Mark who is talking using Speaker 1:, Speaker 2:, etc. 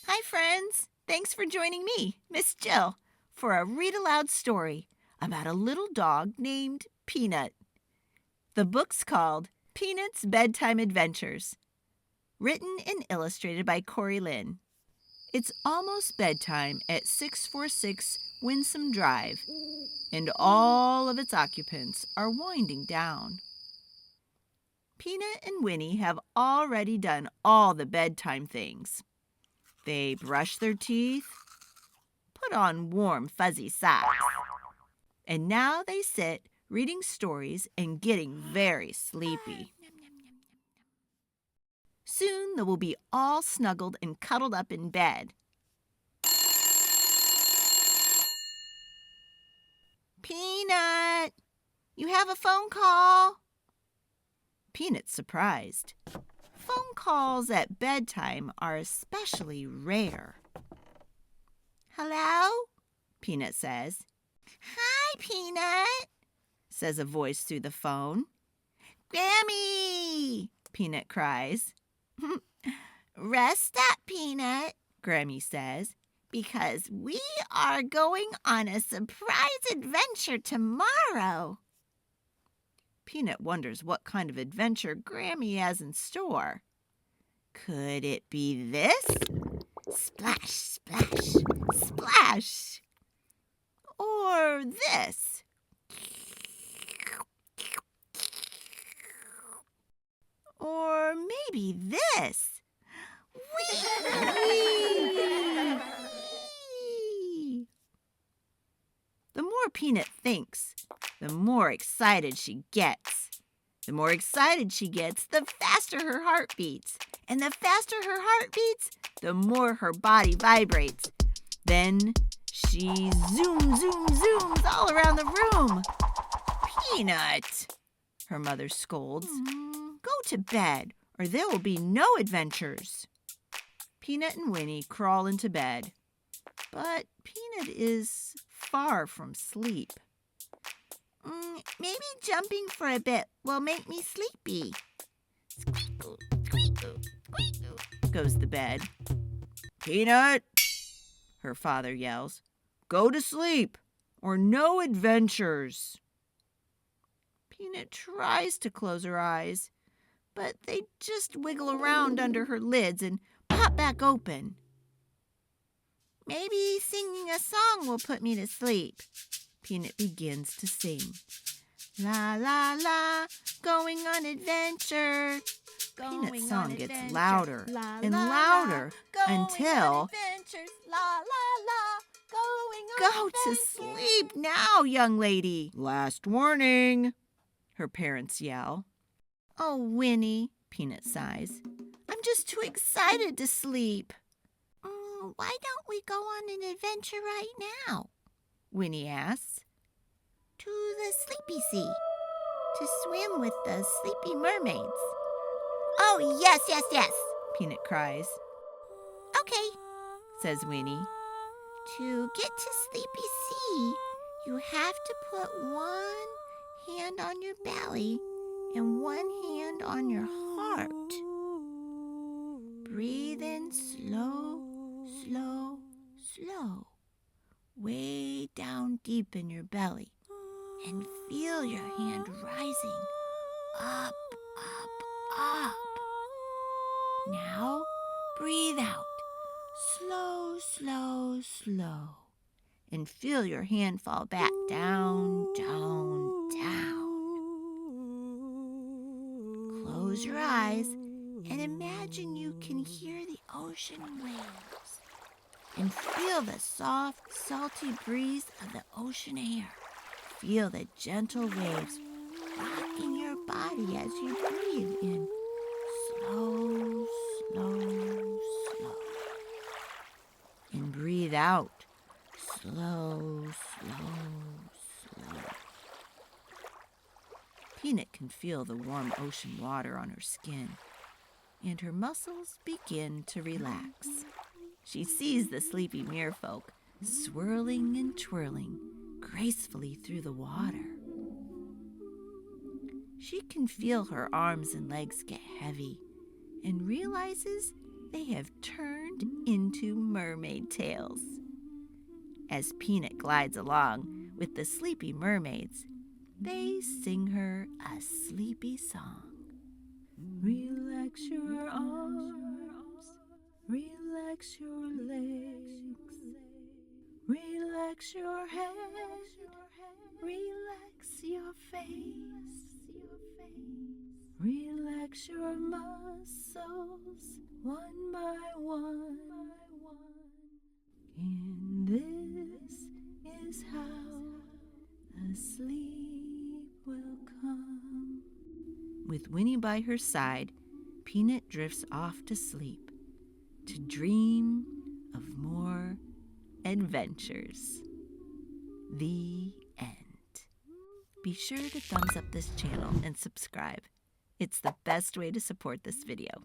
Speaker 1: Hi, friends. Thanks for joining me, Miss Jill, for a read-aloud story about a little dog named Peanut. The book's called Peanut's Bedtime Adventures, written and illustrated by Corri, Lynne. It's almost bedtime at 646 Winsome Drive, and all of its occupants are winding down. Peanut and Winnie have already done all the bedtime things. They brush their teeth, put on warm, fuzzy socks, and now they sit reading stories and getting very sleepy. Soon they will be all snuggled and cuddled up in bed. Peanut, you have a phone call? Peanut's surprised. Phone calls at bedtime are especially rare. Hello? Peanut says. Hi, Peanut, says a voice through the phone. Grammy, Peanut cries. Rest up, Peanut, Grammy says, because we are going on a surprise adventure tomorrow. Peanut wonders what kind of adventure Grammy has in store. Could it be this? Splash, splash, splash. Or this? Or maybe this? Whee! The more Peanut thinks, the more excited she gets. The more excited she gets, the faster her heart beats. And the faster her heart beats, the more her body vibrates. Then she zooms all around the room. Peanut, her mother scolds. Go to bed, or there will be no adventures. Peanut and Winnie crawl into bed. But Peanut is far from sleep. Maybe jumping for a bit will make me sleepy. Squeak-oo, squeak-oo, squeak-oo, goes the bed. Peanut, her father yells, go to sleep, or no adventures. Peanut tries to close her eyes, but they just wiggle around under her lids and pop back open. Maybe singing a song will put me to sleep. Peanut begins to sing. La, la, la, going on adventure. Peanut's song gets louder and louder until... La, la, la, go to sleep now, young lady. Last warning, her parents yell. Oh, Winnie, Peanut sighs. I'm just too excited to sleep. Why don't we go on an adventure right now? Winnie asks. To the sleepy sea, to swim with the sleepy mermaids. Oh, yes, Peanut cries. Okay, says Winnie. To get to sleepy sea, you have to put one hand on your belly and one hand on your heart. Breathe in slow, slow, slow, way down deep in your belly, and feel your hand rising up, up, up. Now breathe out, slow, slow, slow, and feel your hand fall back down, down, down. Close your eyes and imagine you can hear the ocean waves and feel the soft, salty breeze of the ocean air. Feel the gentle waves rocking your body as you breathe in slow, slow, slow. And breathe out slow, slow, slow. Peanut can feel the warm ocean water on her skin, and her muscles begin to relax. She sees the sleepy merfolk swirling and twirling gracefully through the water. She can feel her arms and legs get heavy and realizes they have turned into mermaid tails. As Peanut glides along with the sleepy mermaids, they sing her a sleepy song. Relax your arms, relax your legs, relax your head, relax your face, relax your muscles one by one. And this is how the sleep will come. With Winnie by her side, Peanut drifts off to sleep, to dream of more adventures. The end. Be sure to thumbs up this channel and subscribe. It's the best way to support this video.